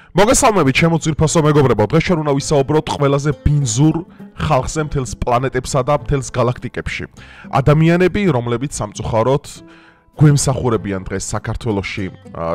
მოგესალმებით, ჩემო ძვირფასო მეგობრებო. დღეს ჩვენ უნდა ვისაუბროთ ყველაზე ბინზურ ხალხზე მთელს პლანეტებსა და მთელს გალაქტიკებში. ადამიანები, რომლებიც სამწუხაროდ გვემსახურებიან დღეს საქართველოში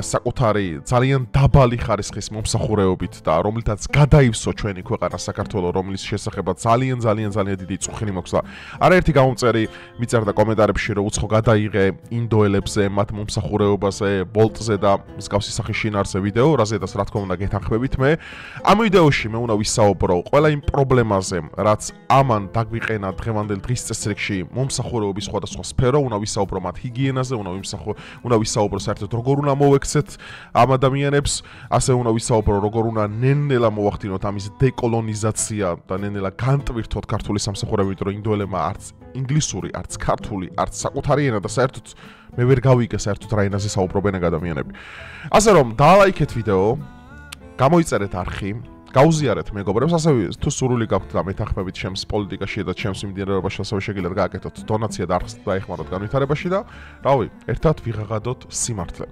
საკუთარი ძალიან დაბალი ხარისხის მომსახურეობით და რომლითაც გადაივსო ჩვენი ქვეყანა საქართველო, რომლის შესახებაც ძალიან დიდი წუხინი მოქვს და არაერთი გამომწერი მიწერდა კომენტარებში, რომ უცხო გადაიღე ინდოელებზე, მათ მომსახურეობაზე, Bolt-ზე და მსგავსი სახის შინაარსზე ვიდეო, რაზედაც რა თქმა უნდა გეთანხმებით მე. ამ ვიდეოში მე უნდა ვისაუბრო ყველა იმ პრობლემაზე, რაც ამან დაგვიყენა დღევანდელ დღის წესრიგში მომსახურეობის სხვადასხვა სფერო, უნდა ვისაუბრო მათ ჰიგიენაზე, უნდა ვისაუბრო საერთოდ როგორ უნდა მოვექცეთ ამ ადამიანებს, ასე უნდა ვისაუბრო როგორ უნდა ნელ-ნელა მოვახდინოთ ამის დეკოლონიზაცია და ნელ-ნელა განტვირთოთ ქართული სამსახურეობით, რომ ინდოელებმა არც ინგლისური, არც ქართული, არც საკუთარი ენა და საერთოდ მე ვერ გავიგე საერთოდ რა ენაზე საუბრობენ ადამიანები. ასე რომ დალაიქეთ ვიდეო, გამოიწერეთ არხი, გაუზიარეთ მეგობრებს, ასევე თუ სურვილი გაქვთ და მეთანხმებით ჩემს პოლიტიკაში და ჩემს მიმდინარეობაში, ასევე შეგიძლიათ გააკეთოთ დონაცია და არხს დაეხმაროთ განვითარებაში და რავი, ერთად ვიღაღადოთ სიმართლე.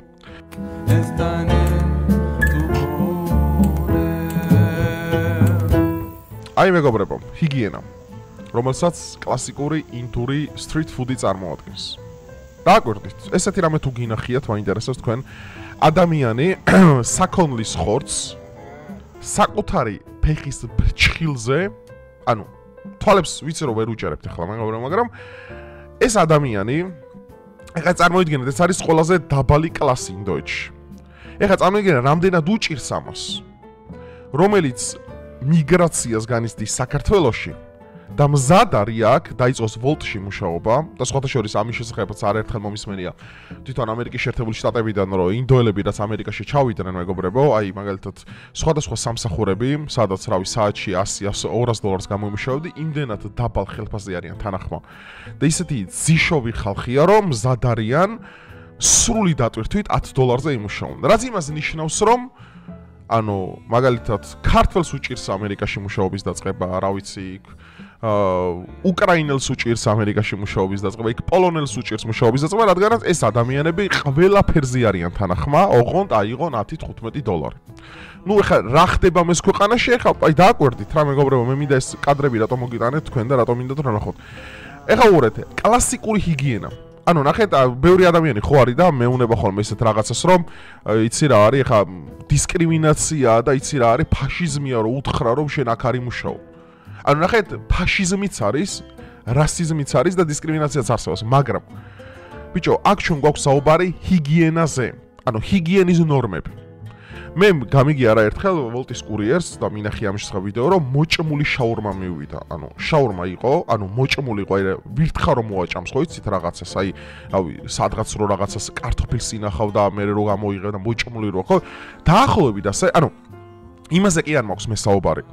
აი მეგობრებო, ჰიგიენა, რომელსაც კლასიკური ინდური street food-ი წარმოადგენს. დააკვირდით, ესეთი რამე თუ გინახიათ, მაინტერესებს თქვენ ადამიანი საქონლის ხორცს საკუთარი ფეხის ბრჩხილზე, ანუ თვალებს ვიცი რომ ვერ უჭერებთ ახლა მაგრამ ეს ადამიანი ეხლა წარმოიდგინეთ, ეს არის ყველაზე დაბალი კლასი ინდოეთში. ეხლა წარმოიდგინეთ, რამდენად უჭირს ამას, რომელიც მიგრაციას განიცდის საქართველოში და მზად არის აქ დაიწყოს Bolt-ში მუშაობა და სხვათა შორის ამის შესახებაც არაერთხელ მომისმენია თვითონ ამერიკის შეერთებული შტატებიდან, რომ ინდოელები რაც ამერიკაში ჩავიდნენ მეგობრებო, აი მაგალითად სხვადასხვა სამსახურები, სადაც რავი საათში 100-200 დოლარს გამოიმუშავებდი, იმდენად დაბალ ხელფასზე არიან თანახმა. და ისეთი ძიშოვი ხალხია, რომ მზად არიან სრული დატვირთვით 10 დოლარზე იმუშაონ. რაც იმას ნიშნავს, რომ ანუ მაგალითად ქართველს უჭირს ამერიკაში მუშაობის დაწყება, რა ვიცი, უკრაინელს უჭირს ამერიკაში მუშაობის დაწყება, იქ პოლონელს უჭირს მუშაობის დაწყება, რადგანაც ეს ადამიანები ყველაფერზე არიან თანახმა, ოღონდ აიღონ 10-15 დოლარი. ნუ ეხლა რა ხდება მეს ქვეყანაში, ეხლა აი დააკვირდით რა მეგობრებო, მე მინდა ეს კადრები რატომ მოგიტანეთ თქვენ და რატომ მინდათ რა ნახოთ. ეხლა უყურეთ, კლასიკური ჰიგიენა. ანუ ნახეთ, ბევრი ადამიანი ხო არის და მეუნება ხოლმე ესეთ რაღაცას, რომ იცი რა არის, ეხლა დისკრიმინაცია და იცი რა არის, ფაშიზმია, რომ უთხრა რომ შენ აქ არ იმუშაო. ანუ ნახეთ, ფაშიზმიც არის, რასიზმიც არის და დისკრიმინაციაც არსებობს, მაგრამ ბიჭო, აქ ჩვენ გვაქვს საუბარი ჰიგიენაზე, ანუ ჰიგიენის ნორმები. მე გამიგია არაერთხელ Bolt-ის კურიერს და მინახე ამ შესახებ ვიდეო, რომ მოჭმული შაურმა მივიდა. ანუ შაურმა იყო, ანუ მოჭმული იყო, აი ვირთხა რომ მოაჭამს, ხო იცით რაღაცას, აი რავი, სადღაც რო რაღაცას კარტოფილს ინახავ და მე რო გამოიღებ და მოჭმული რო, ხო? დაახლოებით ასე, ანუ იმაზე კი არ მაქვს მე საუბარი.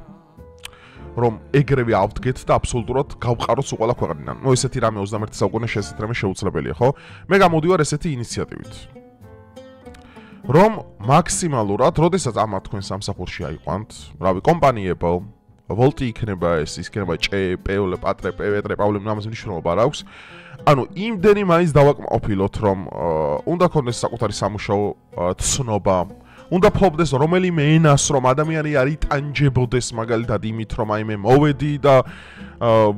რომ ეგრევე ავდგეთ და აბსოლუტურად გავყაროთ ყველა ქვეყანიდან. ნუ ესეთი რამე 21 საუკუნეში ესეთი რამე შეუძლებელია, ხო? მე გამოდივარ ესეთი ინიციატივით. რომ მაქსიმალურად, როდესაც ამათ თქვენ სამსახურში აიყვანთ, რავი, კომპანია Apple, Bolt-ი იქნება ეს, იქნება ჭე-პეოლე, პატრე, პეტრე, პავლე, ამას მნიშვნელობა არ აქვს. ანუ იმდენი მაინც დავაკმაყოფილოთ, რომ უნდა ქონდეს საკუთარი სამუშაო ცნობა, უნდა ფლობდეს რომელიმე ენას, რომ ადამიანი არ იტანჯებოდეს მაგალითად იმით, რომ აი მე მოვედი და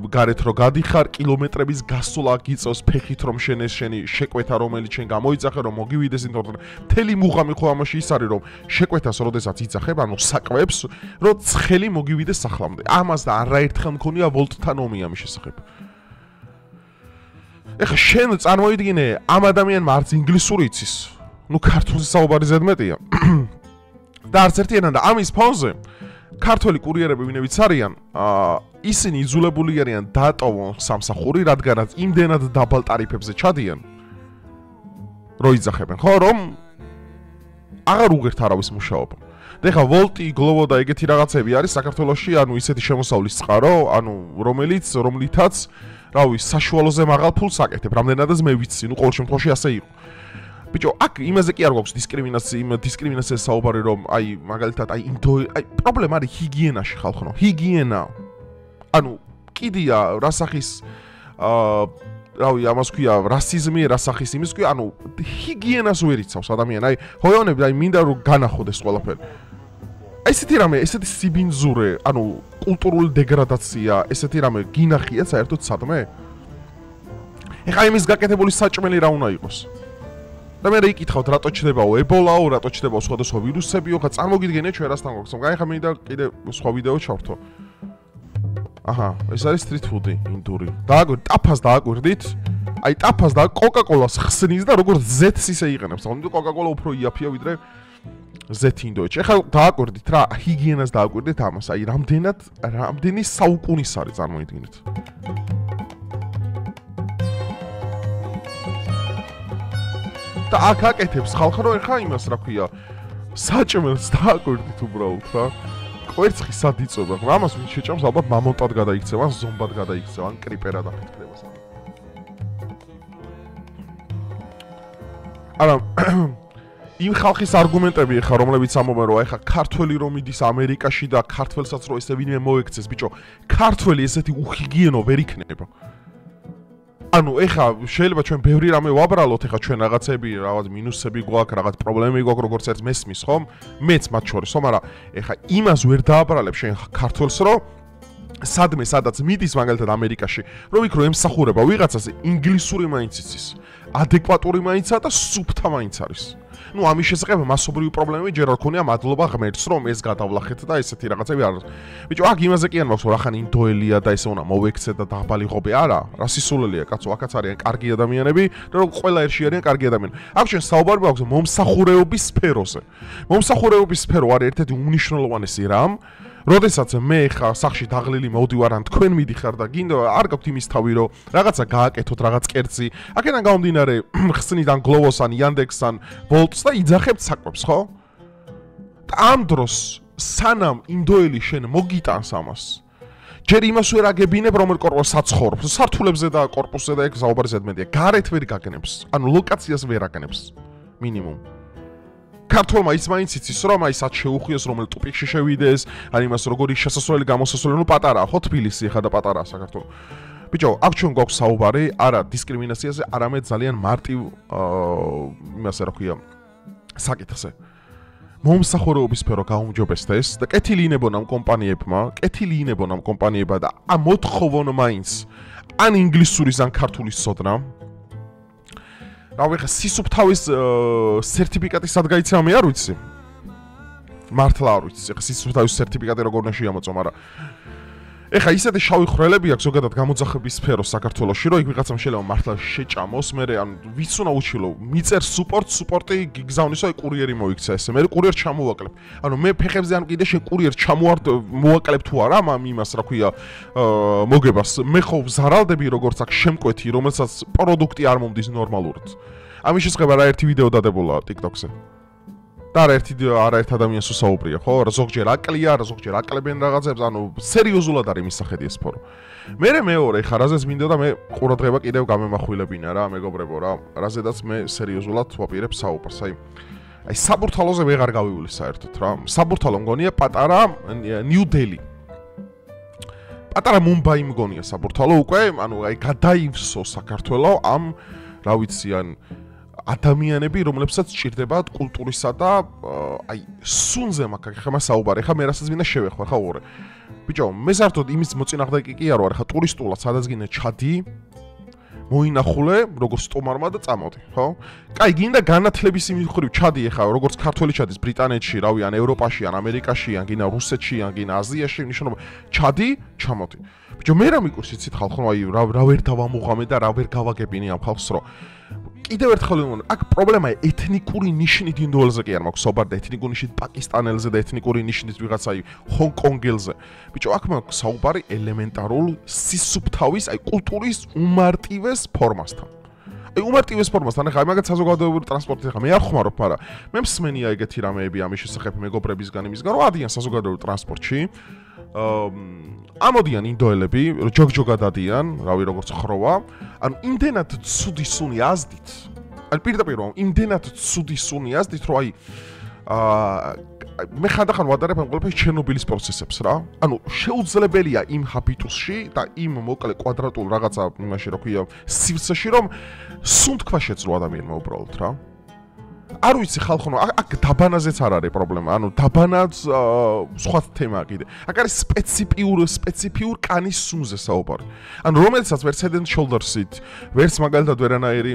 გარეთ რო გადიხარ, კილომეტრების გასვლა გიწევს ფეხით, რომ შენ ეს შენი შეკვეთა, რომელიც შენ გამოიძახე, რომ მოგივიდეს ინტერნეტ. მთელი მუღამი ხო ამაში ის არის, რომ შეკვეთას როდესაც იცახებ, ანუ საკვებს, რომ ცხელი მოგივიდეს სახლამდე. ამას და არაერთხელ მქონია Bolt-თან ომი ამის შესახებ. ეხლა შენ წარმოიდგინე, ამ ადამიანმა არც ინგლისური იცის. ნუ ქართულზე საუბარი ზედმეტია. და არც ერთი ენა და ამის ფონზე ქართველი კურიერები ვინებიც არიან, ისინი იძულებული არიან დაატოვონ სამსახური, რადგანაც იმდენად დაბალ ტარიფებზე ჩადიან, რომ იძახებენ, ხო, რომ აღარ უღერთ არავის მუშაობა. და ეხლა Bolt-ი, Glovo და ეგეთი რაღაცები არის საქართველოში, ანუ ისეთი შემოსავლის წყარო, ანუ რომლითაც, რავი, საშუალოზე მაღალ ფულს აკეთებ, რამდენადაც მე ვიცი, ნუ ყოველ შემთხვევაში ასე იყო. ბიჭო, აქ იმაზე კი არ გვაქვს დისკრიმინაციას საუბარი, რომ აი მაგალითად აი პრობლემა არის ჰიგიენაში ხალხო, ჰიგიენა. ანუ კიდია რასახის რავი, ამას ქვია რასიზმი, რასახის იმის ქვია, ანუ ჰიგიენას ვერ იცავს ადამიანი. აი, ჰოიონები, აი მინდა რომ განახოდეს ყველაფერი. ესეთი რამე, ესეთი სიბინძურე, ანუ კულტურული დეგრადაცია, ესეთი რამე გინახია საერთოდ სადმე? ეხა იმის გაკეთებული საჭმელი რა უნდა იყოს? და მე იკითხავთ რატო ჩდებაო ებოლაო, რატო ჩდებაო სხვადასხვა ვირუსებიო, ხა წარმოგიდგენია ჩვენ რასთან გვაქვს. აი ხა მინდა კიდე სხვა ვიდეო ჩავთო. აჰა, ეს არის street food-ი, ინდური. დააგვირდით, ტაფას დააგვირდით. აი ტაფას და კოკა-კოლას ხსნის და როგორც ზეთს ისე იყენებს. ანუ კოკა-კოლა უფრო იაფია ვიდრე ზეთი ინდოეთში. ეხლა დააკვირდით რა, ჰიგიენას დააკვირდით ამას. აი რამდენი საუკუნის არის წარმოიდგინეთ. და აქ აკეთებს ხალხი რომ ეხა იმას რა ქვია, საჭმელს დააკვირდით უბრალოდ რა. კვერცხი სად იწובה. ამას ვინ შეჭამს ალბათ მამონტად გადაიქცევა, ან ზომბად გადაიქცევა, ან კრიპერად აფეთქდება სამ. არა იმ ხალხის არგუმენტები ხა რომლებიც ამობენ რომ ეხა ქართველი რომ იდის ამერიკაში და ქართველსაც რომ ესე ვინმე მოექცეს ბიჭო ქართველი ესეთი უჰიგიენო ვერ იქნება ანუ ეხა შეიძლება ჩვენ ბევრი რამე ვაბრალოთ ეხა ჩვენ რაღაცები რაღაც მინუსები გვაქვს რაღაც პრობლემები გვაქვს როგორც ერთ მესმის ხომ მეც მათ შორისო მაგრამ ეხა იმას ვერ დააბრალებ შენ ქართველს რომ სადმე სადაც მიდის მაგალითად ამერიკაში რომ იქ რომ ემსახურება ვიღაცას ინგლისური მაინც იცის ადეკვატური მაინცა და სუფთა მაინც არის ну ამის შესაძლებელი მასობრივი პრობლემები ჯერ არ ქონია მადლობა ღმერთს რომ ეს გადავლახეთ და ესეთი რაღაცები არ ბიჭო აქ იმაზე კი არ მაქვს რომ ახან ინდოელია და ესე უნდა მოვექცე და დაბალიღობე არა რა სისულელია კაცო აქაც არიან კარგი ადამიანები და რომ ყველა ერთში არიან კარგი ადამიანები აქ ჩვენ საუბარი გვაქვს მომსახურეობის სფეროზე მომსახურეობის სფერო არის ერთ-ერთი უმნიშვნელოვანესი რამ როდესაც მე ხა სახში დაღლილი მოვდივარ ან თქვენ მიდიხარ და გინდა არ გაქვთ იმის თავი რომ რაღაცა გააკეთოთ რაღაც კერძი აქედან გამომდინარე ხსნიდან გლოვოს ან იანდექს ან ბოლტს და იძახებთ საკვებს ხო? და ამ დროს სანამ ინდოელი შენ მოგიტანს ამას ჯერ იმას ვერ აგებინებ რომ კორპუსს საცხოვრობს სართულებზე და კორპუსზე და ეგ საუბარი ზედმეტია გარეთ ვერ გაგნებს ანუ ლოკაციას ვერ აგნებს მინიმუმ ქართულმა ის მაინც იცის რომ აი სად შეუხვიეს რომელ ტუპიკში შევიდეს ან იმას როგორი შესასვლელი გამოსასვლელი ნუ პატარაა ხო თბილისი ხა და პატარაა საქართველო ბიჭო აქ ჩვენ გვაქვს საუბარი არა დისკრიმინაციაზე არამედ ძალიან მარტივ იმასე რა ქვია საკითხზე მომსახურეობის სფერო გაუმჯობესდეს და კეთილი ინებონ ამ კომპანიებმა და მოთხოვონ მაინც ან ინგლისურის ან ქართულის სოდნა რავი ხა სისუფთავის სერტიფიკატი სად გაიცემა მე არ ვიცი მართლა არ ვიცი ხა სისუფთავის სერტიფიკატი როგორ უნდა შეამოწმო მაგრამ ეხა ისეთი შავი ხრელები აქვს ზოგადად გამოძახების სფერო საქართველოში რომ იქ ვიღაცამ შეიძლება მართლა შეჭამოს მე ან ვიც უნდა უჩილო მიწერ სუპორტი გიგზავნისო აი კურიერი მოიქცა ესე მე კურიერ ჩამოვაკლებ ანუ მე ფეხებზე ან კიდე შე კურიერ ჩამოვარდ მოვაკლებ თუ არა ამ იმას რა ქვია მოგებას მე ხო ზარალდები როგორც აქ შემკვეთი რომელსაც პროდუქტი არ მომდის ნორმალურად ამის შესახებ რა ერთი ვიდეო დადებულა TikTok-ზე და არაერთ ადამიანს უსაუბრია ხო ზოგჯერ აკლია ზოგჯერ აკლებენ რაღაცებს ანუ სერიოზულად არის მისახედი ეს ფორო მე მეორე ხა რაზეც მინდა და მე ყურადღება კიდევ გამემახვილებინა რა მეგობრებო რა რაზედაც მე სერიოზულად ვაპირებ საუბარს აი საბურთალოზე ვეღარ გავივლის საერთოდ რა საბურთალო მგონია პატარა ნიუ დელი პატარა მუმბაი მგონია საბურთალო უკვე ანუ აი გადაივსო საქართველო ამ რა ვიცი ან ადამიანები რომლებსაც სჭირდებათ კულტურისა და აი სუნზე მაგ ხმა საუბარი ხა მე რასაც მინდა შევეხვა ხა ორი ბიჭო მე საერთოდ იმის მოწინააღმდეგე კი არ ვარ ხა ტურისტულად სადაც გინდა ჩადი მოინახულე როგორც სტომარმა და წამოდი ხო კაი გინდა განათლების იმხრივ ჩადი ხა როგორც ქართველი ჩადის ბრიტანეთში რავი ან ევროპაში ან ამერიკაში ან გინდა რუსეთში ან გინდა აზიაში ნიშნობა ჩადი ჩამოდი ბიჭო მე რა მიკურს იცით ხალხო აი რა ვერ დავამუღამე და რა ვერ გავაგებინე ამ ხალხს რომ კიდევ ერთხელ ვიმონ აქ პრობლემაა ეთნიკური ნიშნით ინდოელზე კი არ მაქვს საუბარი და ეთნიკური ნიშნით პაკისტანელზე და ეთნიკური ნიშნით ვიღაც აი ჰონკონგელზე ბიჭო აქ მაქვს საუბარი ელემენტარულ სისუფთავის აი კულტურის უმარტივეს ფორმასთან აი უმარტივეს ფორმასთან ახლა მაგათ საზოგადოებრივი ტრანსპორტი ახლა მე არ ხმარობ მაგრამ მე მსმენია ეგეთი რამეები ამის შესახებ მეგობრებისგან იმისგან რომ ადიან საზოგადოებრივ ტრანსპორტში ამოდიან ინდოელები ჯოგჯოგად ადიან რავი როგორც ხროვა ანუ იმდენად ცუდი სუნი აზდით აი პირდაპირ რომ იმდენად ცუდი სუნი აზდით რომ აი მე ხანდახან ვადარებ ამ ყველაფერს ჩერნობილის პროცესებს რა ანუ შეუძლებელია იმ ჰაბიტუსში და იმ მოკლე კვადრატულ რაღაცა იმაში რა ქვია სივრცეში რომ სუნთქვა შეძლო ადამიანმა უბრალოდ რა არ ვიცი ხალხო, აქ დაბანაზეც არ არის პრობლემა. ანუ დაბანაც სხვა თემაა კიდე. აქ არის სპეციფიურ კანის სუნზე საუბარი. ანუ რომელსაც ვერც head and shoulders-ით, ვერც მაგალითად ვერანაირი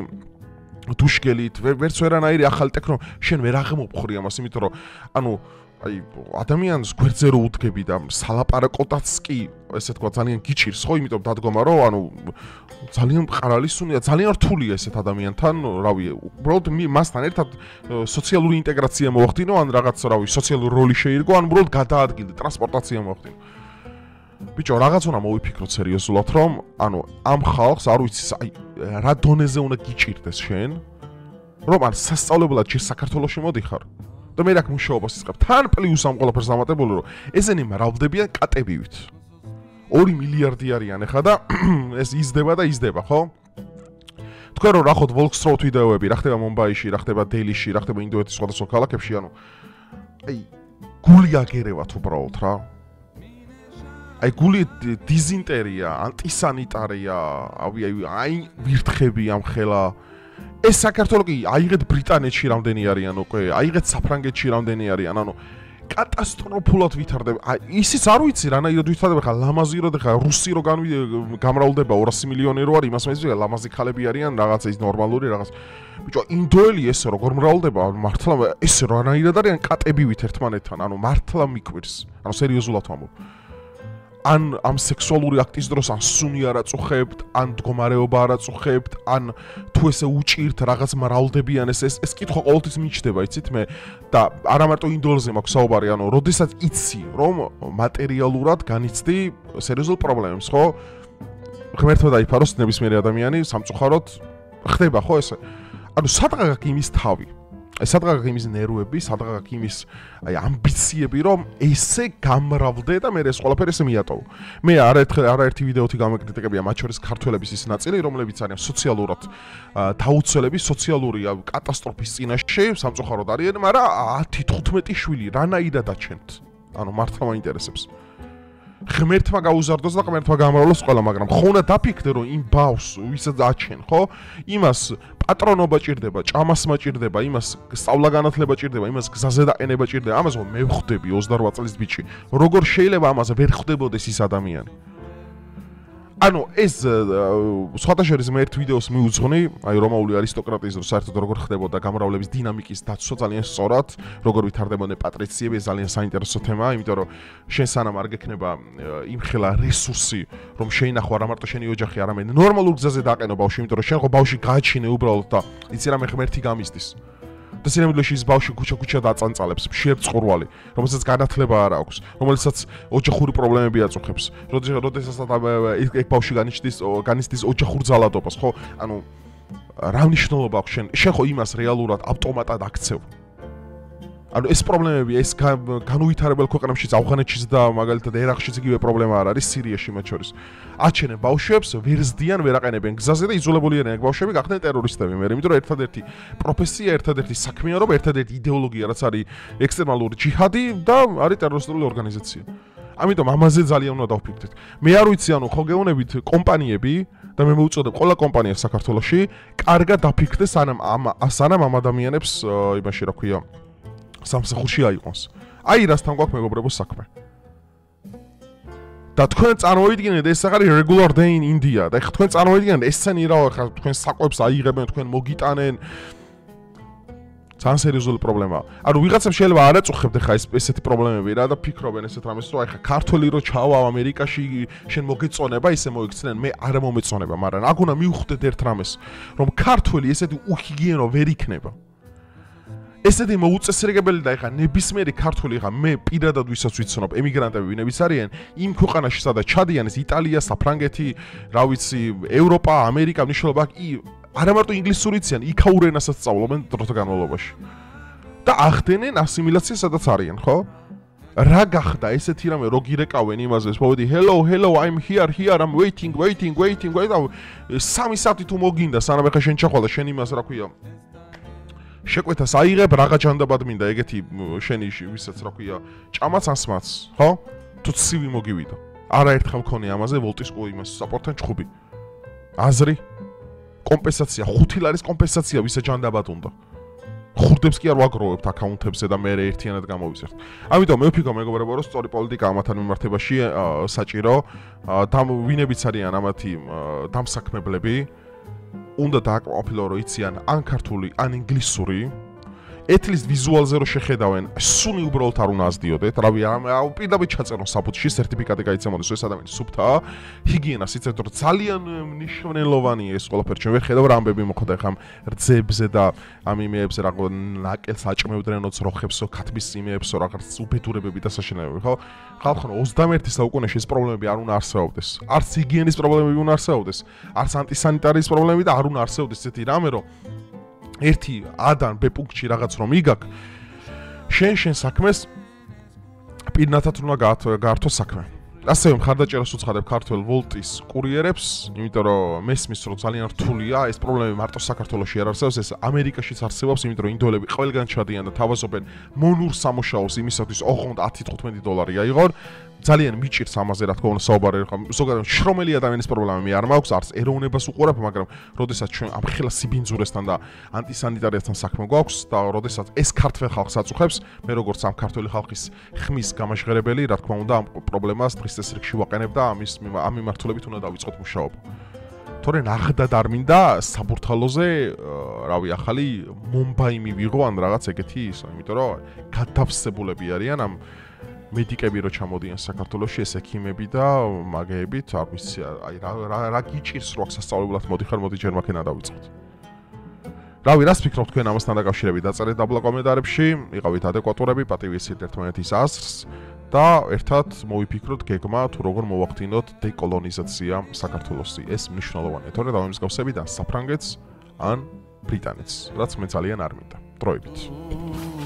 დუშგელით, ვერც ვერანაირი ახალი ტექნო, შენ ვერ აღმოფხრი ამას, იმიტომ რომ ანუ აი ადამიანს გვერდზე რო უდგები და სალაპარაკოდაც კი ესე თქვა ძალიან გიჭირს ხო, იმიტომ დადგომა რომ ანუ ძალიან მყარალი სუნია, ძალიან რთულია ესეთ ადამიანთან, რავი, უბრალოდ მასთან ერთად სოციალური ინტეგრაცია მოახდინო, ან რაღაც რავი, სოციალური როლი შეირგო, ან უბრალოდ გადაადგილდე, ტრანსპორტაცია მოახდინო. ბიჭო, რაღაც უნდა მოვიფიქროთ სერიოზულად, რომ ანუ ამ ხალხს არ ვიცი, აი რა დონეზე უნდა გიჭირდეს შენ, რომ ან სასწავლებლად ჯერ საქართველოში მოდიხარ. და მე რაკ მუშაობას ისყებ. თან პლუს ამ ყველაფერს დამატებული რომ ესენი მრავლდებიან კატებივით. 2 მილიარდი არიან ახლა და ეს იზრდება და იზრდება, ხო? თქვენ რომ ნახოთ Volksroad ვიდეოები, რა ხდება მომბაიში, რა ხდება დელიში, რა ხდება ინდოეთის სხვადასხვა ქალაქებში, ანუ აი გული აგერევათ უბრალოდ რა. აი გული დიზინტერია, ანტისანიტარია, აი ვირთხები ამ ხელა ეს საქართველო კი აიღეთ ბრიტანეთში რამდენი არიან უკვე, აიღეთ საფრანგეთში რამდენი არიან, ანუ კატასტროფულად ვითარდება. ისიც არ ვიცი რანაირად ვითარდება, ხა ლამაზი რო და ხა რუსი რო გამრავლდება 200 მილიონი რო არის, იმას მეცი ლამაზი ქალები არიან, რაღაცა ის ნორმალური რაღაც. ბიჭო, ინდოელი ესე როგორ მრავლდება, მართლა ესე რანაირად არიან კატებივით ერთმანეთთან, ანუ მართლა მიკვირს. ანუ სერიოზულად ვამბობ. ან ამ სექსუალური აქტის დროს ან სუნი არ აწუხებთ, ან მდგომარეობა არ აწუხებთ, ან თუ ესე უჭირთ რაღაც მრავლდებიან ეს კითხვა ყოველთვის მიჩნდება, იცით მე და არა მარტო ინდოელზე მაქვს საუბარი, ანუ როდესაც იცი, რომ მატერიალურად განიცდი სერიოზულ პრობლემებს, ხო? ღმერთმა დაიფაროს ნებისმიერი ადამიანი სამწუხაროდ ხდება, ხო ესე? ანუ სადღა გაქვს იმის თავი? სადღა გაქვს იმის ნერვები, სადღა გაქვს იმის აი ამბიციები, რომ ესე გამრავლდე და მე ეს ყველაფერი ესე მიატოვო. მე არაერთი ვიდეოთი გამეკრიტიკებია, მათ შორის ქართველების ის ნაწილი, რომლებიც არიან სოციალურად დაუცველები, სოციალური კატასტროფის წინაშე, სამწუხაროდ არიან, მაგრამ 10-15 შვილი რანაირად აჩენთ. ანუ მართლა მაინტერესებს. ღმერთმა გაუზარდოს და ღმერთმა გამრავლოს ყველა, მაგრამ ხო უნდა დაფიქრდე, რომ იმ ბავშვს, ვისაც აჩენ, ხო? იმას პატრონობა ჭირდება, ჭამასმა ჭირდება, იმას სწავლა-განათლება ჭირდება, იმას გზაზე დაყენება ჭირდება. ამას მე ვხვდები 28 წლის ბიჭი. როგორ შეიძლება ამას ვერ ხვდებოდეს ის ადამიანი? ანუ ეს სხვათა შორის მე ერთ ვიდეოს მიუძღვნი, აი რომაული არისტოკრატიის რო საერთოდ როგორ ხდებოდა გამრავლების დინამიკის დაცვა ძალიან სწორად, როგორ ვითარდებოდნენ პატრიციები, ეს ძალიან საინტერესო თემაა, იმიტომ რომ შენ სანამ არ გექნება იმხელა რესურსი, რომ შეინახო არა მარტო შენი ოჯახი, არამედ ნორმალურ გზაზე დაყენო ბავშვი, იმიტომ რომ შენ ხო ბავშვი გააჩინე უბრალოდ და იცი რა მე ღმერთი გამიზდის. და სინამდვილეში ის ბავშვი ქუჩა დაწანწალებს, მშიერ წყურვალი, რომელსაც განათლება არ აქვს, რომელსაც ოჯახური პრობლემები აწუხებს. როდესაც ეგ ბავშვი განიცდის ოჯახურ ძალადობას, ხო? ანუ რა მნიშვნელობა აქვს შენ ხო იმას რეალურად ავტომატად აქცევ. ანუ ეს პრობლემები, ეს განუვითარებელ ქვეყნებშიც, ავღანეთშიც და მაგალითად ერაყშიც იგივე პრობლემა არ არის, სირიაში მათ შორის. აჩენენ ბავშვებს, ვერ ზდიან, ვერ აყენებენ გზაზე და იძულებული არიან ეგ ბავშვები გახდნენ ტერორისტები. მე იმიტომ რომ ერთადერთი პროფესია, ერთადერთი საქმიანობა, ერთადერთი იდეოლოგია, რაც არის ექსტრემალური ჯიჰადი და არის ტერორისტული ორგანიზაცია. ამიტომ ამაზე ძალიან უნდა დავფიქრდეთ. მე არ ვიცი, ანუ ხო გეუბნებით კომპანიები და მე მოვუწოდებ ყველა კომპანიას საქართველოში, კარგად დაფიქრდეს სანამ ამ ადამიანებს იმაში რა ქვია სამსახურში აიყვანს. აი რასთან გვაქვს მეგობრებო საქმე. და თქვენ წარმოიდგინეთ ეს არის regular day in India და თქვენ წარმოიდგინეთ ესენი რა ხა თქვენ საკვებს აიღებენ, თქვენ მოგიტანენ. ძალიან სერიოზული პრობლემაა. ანუ ვიღაცამ შეიძლება არ აწუხებდე ხა ესეთი პრობლემები რა და ფიქრობენ ესეთ რამეს რომ აი ხა ქართველი რო ჩავა ამერიკაში შენ მოგეწონება ისე მოიქცნენ, მე არ მომეწონება, მაგრამ აქ უნდა მივხვდეთ ერთ რამეს, რომ ქართველი ესეთი უჰიგიენო ვერ იქნება. ესეთი მოუწესრიგებელი და ეხა ნებისმიერი ქართული ეხა მე პირადად ვისაც ვიცნობ ემიგრანტები ვინებიც არიან იმ ქვეყანაში სადაც ჩადიან ეს იტალია, საფრანგეთი, რა ვიცი, ევროპა, ამერიკა, მნიშვნელობა არა მარტო ინგლისური იციან, იქაურ ენასაც სწავლობენ დროთა განმავლობაში. და ახდენენ ასიმილაციას სადაც არიან, ხო? რა გახდა ესეთი რამე რო გირეკავენ იმაზე, მოვიდი, hello, I'm here, I'm waiting და 3 საათი თუ მოგინდა სანამ ეხა შენ ჩახვალ და შენ იმას რა ქვია შეკვეთას აიღებ, რაღა ჯანდაბად მინდა ეგეთი შენი ვისაც რა ქვია, ჭამაც ასმაც, ხო? თუ ცივი მოგივიდა. არაერთხელ მქონია ამაზე ვოლტის იმას საპორტთან ჩხუბი. აზრი? კომპენსაცია, 5 ლარის კომპენსაცია ვისაც ჯანდაბად უნდა. ხურდებს კი არ ვაგროვებთ აკაუნტებზე და მე ერთიანად გამოვიზერთ. ამიტომ მე ვფიქრობ მეგობრებო, რომ სწორი პოლიტიკა ამათთან მიმართებაში საჭირო და ვინებიც არიან ამათი დამსაქმებლები, უნდა დააკმაყოფილო რომ იციან ან ქართული, ან ინგლისური. At-least ვიზუალზე რო შეხედავენ, სუნი უბრალოდ არ უნდა ასდიოდეთ. რავი, პირდაპირ ჩაწერონ საბუთში, სერტიფიკატი გაიცემოდეს, ეს ადამიანი სუფთაა. ჰიგიენას იცით, რომ ძალიან მნიშვნელოვანია ეს ყველაფერი. ჩვენ ვერ ხედავ რა ამბები მოხდა ხამ რძებზე და ამ იმეებზე რა ნაკელს აჭმევდნენოც როხებსო, ქათმის იმეებსო, რაღაც უბედურებები და საშინელებები, ხო? ხალხო 21 საუკუნეში ეს პრობლემები არ უნდა არსებობდეს. არც ჰიგიენის პრობლემები უნდა არსებობდეს, არც ანტისანიტარიის პრობლემები და არ უნდა არსებობდეს ესეთი რამე, რომ ერთი ადან ბ პუნქტში რაღაც რომ იგაკ შენ საქმეს პირნათად უნდა გაართო საქმე. ასევე მხარდაჭერას უცხადებ ქართულ ვოლტის კურიერებს, იმიტომ რომ მესმის რომ ძალიან რთულია, ეს პრობლემები მარტო საქართველოში არ არსებობს, ეს ამერიკაშიც არსებობს, იმიტომ რომ ინდოელები ყველგან ჩადიან და თავაზობენ მონურ სამუშაოს იმისათვის ოღონდ 10-15 $-ი აიღონ. ძალიან მიჭირს ამაზე რა თქმა უნდა საუბარი, ზოგადად შრომელი ადამიანის პრობლემა მე არ მაქვს, არც ეროვნებას უყურებ, მაგრამ როდესაც ჩვენ ამ ხელა სიბინძურესთან და ანტისანიტარიასთან საქმე გვაქვს და როდესაც ეს ქართველ ხალხს აწუხებს, მე როგორც ამ ქართველი ხალხის ხმის გამაჟღერებელი, რა თქმა უნდა ამ პრობლემას დღის წესრიგში ვაყენებ და ამ მიმართულებით უნდა დავიწყოთ მუშაობა. თორე ნახდად არ მინდა საბურთალოზე, რავი, ახალი მომბაი მივიღო ან რაღაც ეგეთი ისო, იმიტომ რომ გადავსებულები არიან ამ მედიკები რო ჩამოდიან საქართველოში, ეს ექიმები და მაგეებით, არ ვიცი, აი რა გიჭირს რო აქ სასწავლებლად მოდიხარ, მოდი ჯერ მაქენა დავიწყოთ. რავი, რას ფიქრობთ თქვენ ამასთან დაკავშირებით? დაწერეთ დაბლა კომენტარებში, იყავით ადეკვატურები, პატივისცეთ ერთმანეთის აზრს და ერთად მოვიფიქროთ გეგმა თუ როგორ მოვახდინოთ დეკოლონიზაცია საქართველოსი. ეს მნიშვნელოვანია, თორე დავემსგავსებით ან საფრანგეთს, ან ბრიტანეთს, რაც მე ძალიან არ მინდა. დროებით.